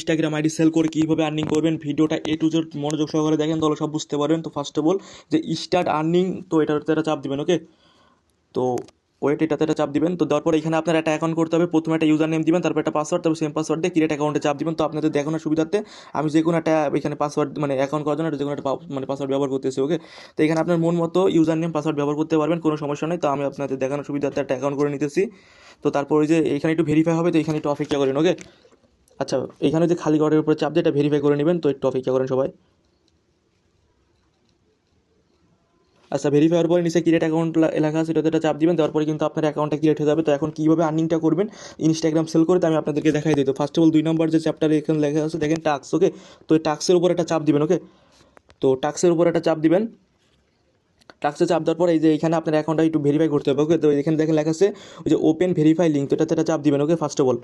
Instagram ID sell করে কীভাবে earning করবেন, ভিডিওটা এ টু জেড মনোযোগ সহকারে দেখেন তাহলে সব বুঝতে পারবেন। তো ফার্স্ট অফ অল যে স্টার্ট আর্নিং, তো এটাতে একটা চাপ দিবেন। ওকে, তো এটাতে একটা চাপ দিবেন। তো দেওয়ার পরে এখানে আপনার একটা অ্যাকাউন্ট করতে হবে। প্রথমে একটা ইউজার নেম দিবেন, তারপর একটা পাসওয়ার্ড, তারপর সেম পাসওয়ার্ড দিয়ে ক্রিয়েট অ্যাকাউন্টে চাপ দিবেন। তো আপনাদের দেখানোর সুবিধার্থে আমি যে কোনো একটা এখানে পাসওয়ার্ড মানে অ্যাকাউন্ট করার জন্য যে কোনো একটা পাসওয়ার্ড ব্যবহার করতেছি। ওকে, তো এখানে আপনার মন মতো ইউজার নেম পাসওয়ার্ড ব্যবহার করতে পারবেন, কোনো সমস্যা নেই। তো আমি আপনাদের দেখানোর সুবিধার্থে একটা অ্যাকাউন্ট করে নিতেছি। তো তারপর ওই যে এখানে একটু ভেরিফাই হবে, তো এখানে একটু অপেক্ষা করেন। ওকে, আচ্ছা, এখানে যে খালি ঘরের উপরে চাপ দিয়ে এটা ভেরিফাই করে নেবেন। তো একটু অপেক্ষা করেন সবাই। আচ্ছা, ভেরিফাই হওয়ার পরে নিচে ক্রিয়েট অ্যাকাউন্ট লেখা আছে, এটাতে একটা চাপ দিবেন। তারপরে কিন্তু আপনার অ্যাকাউন্টটা ক্রিয়েট হয়ে যাবে। তো এখন কীভাবে আর্নিংটা করবেন ইনস্টাগ্রাম সেল করে, তো আমি আপনাদেরকে দেখাই দিই। তো ফার্স্ট অফ অল 2 নম্বর যে চ্যাপ্টারে এখানে লেখা আছে দেখেন টাস্ক। ওকে, তো এই টাস্কের উপর একটা চাপ দিবেন। ওকে, তো টাস্কের উপর একটা চাপ দিবেন। টাস্কে চাপ দেওয়ার পর এই যে এখানে আপনার অ্যাকাউন্টটা একটু ভেরিফাই করতে হবে। ওকে, তো এখানে দেখেন লেখা আছে ওই যে ওপেন ভেরিফাই লিঙ্ক, তো এটাতে একটা চাপ দিবেন। ওকে, ফার্স্ট অফ অল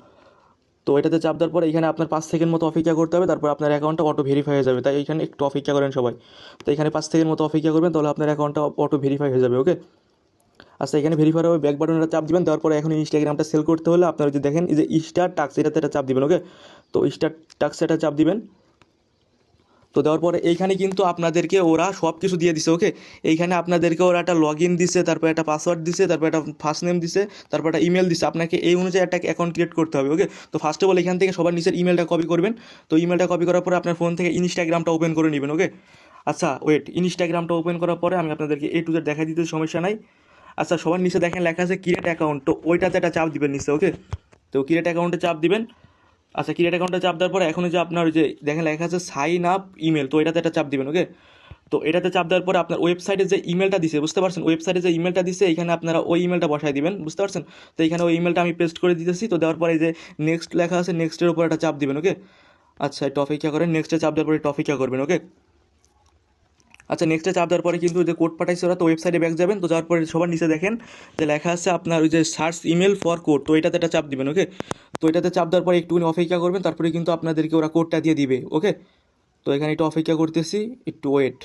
তো এটাতে চাপ দেওয়ার পরে এখানে আপনার 5 সেকেন্ড মতো অপেক্ষা করতে হবে, তারপর আপনার অ্যাকাউন্টটা অটো ভেরিফাই হয়ে যাবে। তাই এখানে একটু অপেক্ষা করেন সবাই। তো এখানে 5 সেকেন্ড মতো অপেক্ষা করবেন, তাহলে আপনার অ্যাকাউন্টটা অটো ভেরিফাই হয়ে যাবে। ওকে, আচ্ছা, এখানে ভেরিফাই হবে, ব্যাক বাটনটা চাপ দিবেন। দেওয়ার পরে এখন ইনস্টাগ্রামটা সেল করতে হলে আপনারা যদি দেখেন এই যে স্টার টাস্ক, এটাতে একটা চাপ দিবেন। ওকে, তো স্টার টাস্ক এটা চাপ দিবেন। তো দেওয়ার পরে এইখানে কিন্তু আপনাদেরকে ওরা সব কিছু দিয়ে দিছে। ওকে, এইখানে আপনাদেরকে ওরা একটা লগ ইন দিছে, তারপর একটা পাসওয়ার্ড দিছে, তারপর একটা ফার্স্ট নেম দিছে, তারপর একটা ইমেল দিছে। আপনাকে এই অনুযায়ী একটা অ্যাকাউন্ট ক্রিয়েট করতে হবে। ওকে, তো ফার্স্ট অফ অল এখান থেকে সবার নিচের ইমেলটা কপি করবেন। তো ইমেলটা কপি করার পরে আপনার ফোন থেকে ইনস্টাগ্রামটা ওপেন করে নেবেন। ওকে, আচ্ছা ওয়েট, ইনস্টাগ্রামটা ওপেন করার পরে আমি আপনাদেরকে এ টু জেড দেখা দিতে সমস্যা নাই। আচ্ছা, সবার নিচে দেখেন লেখা আছে ক্রিয়েট অ্যাকাউন্ট, তো ওইটাতে একটা চাপ দিবেন নিচে। ওকে, তো ক্রিয়েট অ্যাকাউন্টে চাপ দিবেন। আচ্ছা, ক্রিয়েট অ্যাকাউন্টে চাপ দেওয়ার পরে এখন যে আপনার যে দেখেন লেখা আছে সাইন আপ ইমেল, তো এটাতে একটা চাপ দিবেন। ওকে, তো এটাতে চাপ দেওয়ার পরে আপনার ওয়েবসাইটে যে ইমেলটা দিছে, বুঝতে পারছেন, ওয়েবসাইটে যে ইমেলটা দিছে এখানে আপনারা ওই ইমেলটা বসায় দিবেন, বুঝতে পারছেন। তো এখানে ওই ইমেলটা আমি পেস্ট করে দিতেছি। তো দেওয়ার পরে এই যে নেক্সট লেখা আছে, নেক্সটের উপর একটা চাপ দিবেন। ওকে, আচ্ছা, একটু অপেক্ষা করেন, নেক্সটে চাপ দেওয়ার পরে একটু অপেক্ষা করবেন। ওকে, আচ্ছা, নেক্সটে চাপ দেওয়ার পরে কিন্তু যে কোড পাঠাইছে ওরা, তো ওয়েবসাইটে ব্যাক যাবেন। তো যাওয়ার পরে সবার নিচে দেখেন যে লেখা আছে আপনার ওই যে সার্চ ইমেল ফর কোড, তো এটাতে একটা চাপ দিবেন। ওকে, তো এটাতে চাপ দেওয়ার পরে একটুখানি অপেক্ষা করবেন, তারপরে কিন্তু আপনাদেরকে ওরা কোডটা দিয়ে দিবে। ওকে, তো এখানে একটু অপেক্ষা করতেছি, একটু ওয়েট।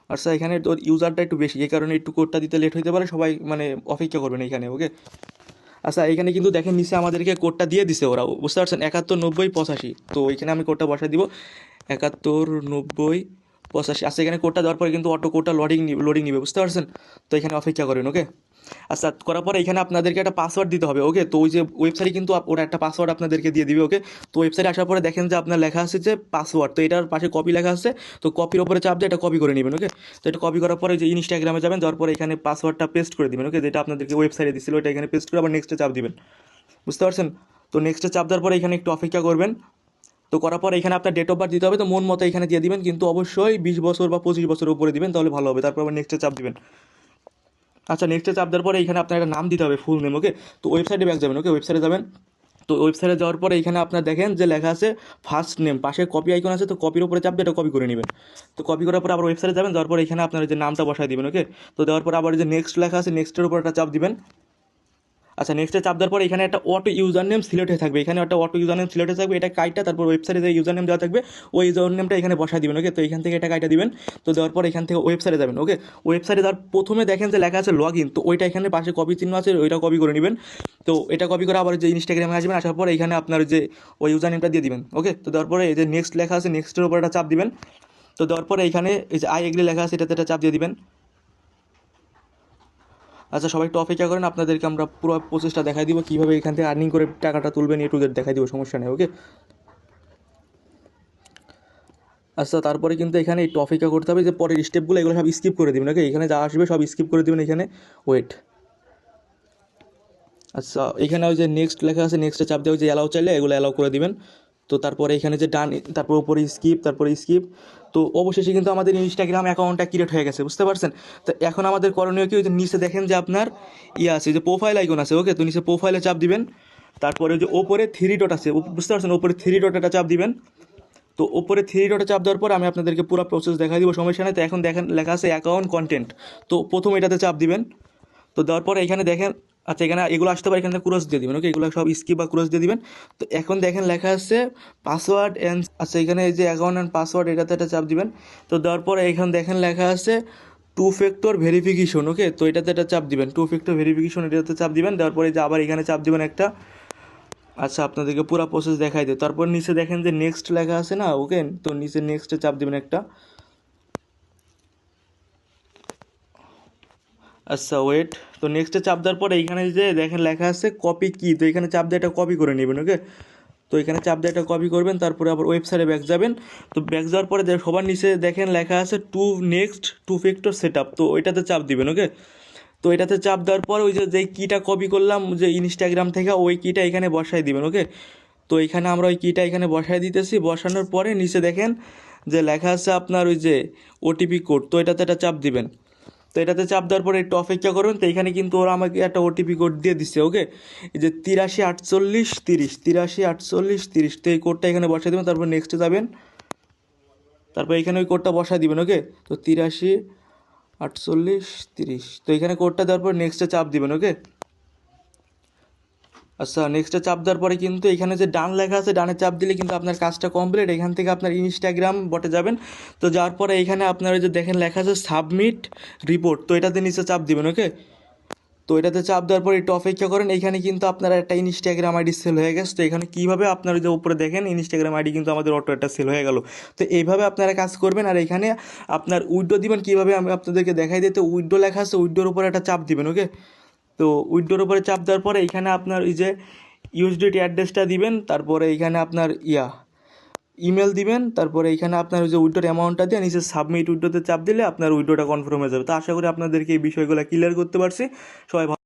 আচ্ছা, এখানে তোর ইউজারটা একটু বেশি, এই কারণে একটু কোডটা দিতে লেট হতে পারে, সবাই মানে অপেক্ষা করবেন এখানে। ওকে, আচ্ছা, এখানে কিন্তু দেখেন নিচে আমাদেরকে কোডটা দিয়ে দিছে ওরা, বুঝতে পারছেন, 719085। তো এখানে আমি কোডটা বসাই দিব 719085। আচ্ছা, এখানে কোডটা দেওয়ার পরে কিন্তু অটো কোডটা লোডিং নিবে, বুঝতে পারছেন। তো এখানে অপেক্ষা করেন। ওকে, আচ্ছা, করার পরে এখানে আপনাদেরকে একটা পাসওয়ার্ড দিতে হবে। ওকে, তো ওই যে ওয়েবসাইটে কিন্তু ওরা একটা পাসওয়ার্ড আপনাদেরকে দিয়ে দিবে। ওকে, তো ওয়েবসাইটে আসার পরে দেখেন যে আপনার লেখা আছে যে পাসওয়ার্ড, তো এটার পাশে কপি লেখা আছে, তো কপির ওপরে চাপ দিয়ে এটা কপি করে নেবেন। ওকে, তো এটা কপি করার পরে যে ইনস্টাগ্রামে যাবেন, যাওয়ার পরে এখানে পাসওয়ার্ডটা পেস্ট করে দিবেন। ওকে, যেটা আপনাদেরকে ওয়েবসাইটে দিচ্ছিল ওইটা এখানে পেস্ট করে আবার নেক্সটে চাপ দিবেন, বুঝতে পারছেন। তো নেক্সটে চাপ দেওয়ার পরে এখানে একটু অপেক্ষা করবেন। তো করার পরে এখানে আপনার ডেট অফ বার্থ দিতে হবে, তো মন মতো এখানে দিয়ে দিবেন, কিন্তু অবশ্যই 20 বছর বা 25 বছরের উপরে দিবেন, তাহলে ভালো হবে। তারপর আবার নেক্সটে চাপ দিবেন। আচ্ছা, নেক্সটে চাপ দেওয়ার পরে এখানে আপনার একটা নাম দিতে হবে, ফুল নেম। ওকে, তো ওয়েবসাইটে ব্যাক যাবেন। ওকে, ওয়েবসাইটে যাবেন। তো ওয়েবসাইটে যাওয়ার পরে এখানে আপনার দেখেন যে লেখা আছে ফার্স্ট নেম, পাশে কপি আইকন আছে, তো কপির উপরে চাপ দিয়ে এটা কপি করে নেবেন। তো কপি করার পর আবার ওয়েবসাইটে যাবেন, যাওয়ার পরে এখানে আপনার যে নামটা বসায় দিবেন। ওকে, তো দেওয়ার পর আবার যে নেক্সট লেখা আছে, নেক্সটের উপর একটা চাপ দিবেন। আচ্ছা, নেক্সটে চাপ দেওয়ার পরে এখানে একটা অটো ইউজার নেম সিলেক্ট হয়ে থাকবে, এখানে একটা অটো ইউজার নেম সিলেক্ট হয়ে থাকবে, এটা কাইটা তারপর ওয়েবসাইটে যে ইউজার নেম দেওয়া থাকবে ওই ইউজার নেমটা এখানে বসায় দিবেন। ওকে, তো এখান থেকে এটা কাইটা দিবেন। তো দেওয়ার পর এখান থেকে ওয়েবসাইটে যাবেন। ওকে, ওয়েবসাইটে যাওয়ার প্রথমে দেখেন যে লেখা আছে লগ ইন, তো ওইটা এখানে পাশে কপি চিহ্ন আছে, ওইটা কপি করে নেবেন। তো এটা কপি করে আবার যে ইনস্টাগ্রামে আসবেন, আসার পরে এখানে আপনার যে ওই ইউজার নেমটা দিয়ে দিবেন। ওকে, তো দেওয়ার পরে এই যে নেক্সট লেখা আছে, নেক্সটের উপর একটা চাপ দিবেন। তো দেওয়ার পরে এখানে এই যে আই এগ্রি লেখা আছে, এটাতে একটা চাপ দিয়ে দিবেন। আচ্ছা, সবাই একটু অপেক্ষা করেন, আপনাদেরকে আমরা পুরো প্রসেসটা দেখাই দিব, কীভাবে এখান থেকে আর্নিং করে টাকাটা তুলবেন, এ টু জেড দেখাই দিব, সমস্যা নেই। ওকে, আচ্ছা, তারপরে কিন্তু এখানে একটু অপেক্ষা করতে হবে, যে পরের স্টেপগুলো এগুলো সব স্কিপ করে দেবেন। ওকে, এখানে যা আসবে সব স্কিপ করে দেবেন এখানে। ওয়েট, আচ্ছা, এখানে ওই যে নেক্সট লেখা আছে, নেক্সটে চাপ দেওয়া, যে অ্যালাউ চাইলে এগুলো অ্যালাউ করে দিবেন। তো তারপরে এখানে যে ডান, তারপর উপরে স্কিপ, তারপরে স্কিপ। তো অবশেষে কিন্তু আমাদের ইনস্টাগ্রাম অ্যাকাউন্টটা ক্রিয়েট হয়ে গেছে, বুঝতে পারছেন। তো এখন আমাদের করণীয় কি, ওই যে নিচে দেখেন যে আপনার ইয়ে আছে, যে প্রোফাইল আইকন আছে। ওকে, তো নিচে প্রোফাইলে চাপ দিবেন। তারপরে যে ওপরে 3 ডট আছে, বুঝতে পারছেন, ওপরে 3 ডট চাপ দিবেন। তো ওপরে 3 ডটে চাপ দেওয়ার পর আমি আপনাদেরকে পুরো প্রসেস দেখাই দিব, সমস্যা নেই। তো এখন দেখেন লেখা আছে অ্যাকাউন্ট কন্টেন্ট, তো প্রথম এটাতে চাপ দিবেন। তো দেওয়ার পরে এখানে দেখেন, আচ্ছা, এখানে এগুলো আসতে পারে, এখানে ক্রস দিয়ে দিবেন। ওকে, এগুলো সব স্কিপ বা ক্রস দিয়ে দিবেন। তো এখন দেখেন লেখা আছে পাসওয়ার্ড অ্যান্ড, আচ্ছা, এখানে এই যে অ্যাকাউন্ট অ্যান্ড পাসওয়ার্ড, এটাতে একটা চাপ দিবেন। তো দেওয়ার পরে এখানে দেখেন লেখা আছে টু ফ্যাক্টর ভেরিফিকেশন। ওকে, তো এটাতে একটা চাপ দিবেন, টু ফ্যাক্টর ভেরিফিকেশন, এটাতে চাপ দিবেন। দেওয়ার পরে যে আবার এখানে চাপ দিবেন একটা। আচ্ছা, আপনাদেরকে পুরো প্রসেস দেখাই দিই। তারপর নিচে দেখেন যে নেক্সট লেখা আছে না, ওকে, তো নিচে নেক্সটে চাপ দিবেন একটা। আচ্ছা ওয়েট, তো নেক্সটে চাপ দেওয়ার পরে এইখানে যে দেখেন লেখা আছে কপি কি, তো এখানে চাপ দিয়ে এটা কপি করে নেবেন। ওকে, তো এখানে চাপ দিয়ে এটা কপি করবেন। তারপরে আবার ওয়েবসাইটে ব্যাক যাবেন। তো ব্যাক যাওয়ার পরে সবার নিচে দেখেন লেখা আছে next to factor set up, তো ওইটাতে চাপ দিবেন। ওকে, তো এটাতে চাপ দেওয়ার পর ওই যে যেই কিটা কপি করলাম যে ইনস্টাগ্রাম থেকে, ওই কিটা এখানে বসাই দিবেন। ওকে, তো এখানে আমরা ওই কিটা এখানে বসাই দিতেছি। বসানোর পরে নিচে দেখেন যে লেখা আছে আপনার ওই যে ওটিপি কোড, তো এটাতে একটা চাপ দিবেন। তো এটাতে চাপ দেওয়ার পরে একটু অপেক্ষা করবেন। তো এখানে কিন্তু ওরা আমাকে একটা ওটিপি কোড দিয়ে দিচ্ছে। ওকে, এই যে 83 48 30, 83 48 30, তো এই কোডটা এখানে বসাই দেবেন। তারপর নেক্সটে যাবেন। তারপর এখানে ওই কোডটা বসাই দিবেন। ওকে, তো 83 48 30, তো এখানে কোডটা দেওয়ার পর নেক্সটে চাপ দিবেন। ওকে, আচ্ছা, নেক্সটে চাপ দেওয়ার পরে কিন্তু এখানে যে ডান লেখা আছে, ডানে চাপ দিলে কিন্তু আপনার কাজটা কমপ্লিট। এখান থেকে আপনার ইনস্টাগ্রাম বটে যাবেন। তো যাওয়ার পরে এখানে আপনার ওই যে দেখেন লেখা আছে সাবমিট রিপোর্ট, তো এটাতে নিচে চাপ দিবেন। ওকে, তো এটাতে চাপ দেওয়ার পর একটু অপেক্ষা করেন। এখানে কিন্তু আপনার একটা ইনস্টাগ্রাম আইডি সেল হয়ে গেছে। তো এখানে কীভাবে আপনার ওই যে উপরে দেখেন ইনস্টাগ্রাম আইডি কিন্তু আমাদের অটো একটা সেল হয়ে গেল। তো এইভাবে আপনারা কাজ করবেন। আর এখানে আপনার উইড্রো দিবেন কীভাবে আমি আপনাদেরকে দেখাই দিই। তো উইড্রো লেখা আছে, উইড্রোর উপরে একটা চাপ দিবেন। ওকে, তো উইড্রোর উপরে চাপ দেওয়ার পরে এখানে আপনার এই যে ইউএসডিটি অ্যাড্রেসটা দিবেন। তারপরে এখানে আপনার ইমেল দিবেন। তারপরে এখানে আপনার ওই যে উইড্রোর অ্যামাউন্টটা দিয়ে নিচে সাবমিট উইড্রোতে চাপ দিলে আপনার উইড্রোটা কনফার্ম হয়ে যাবে। তো আশা করি আপনাদেরকে এই বিষয়গুলো ক্লিয়ার করতে পারছি। সবাই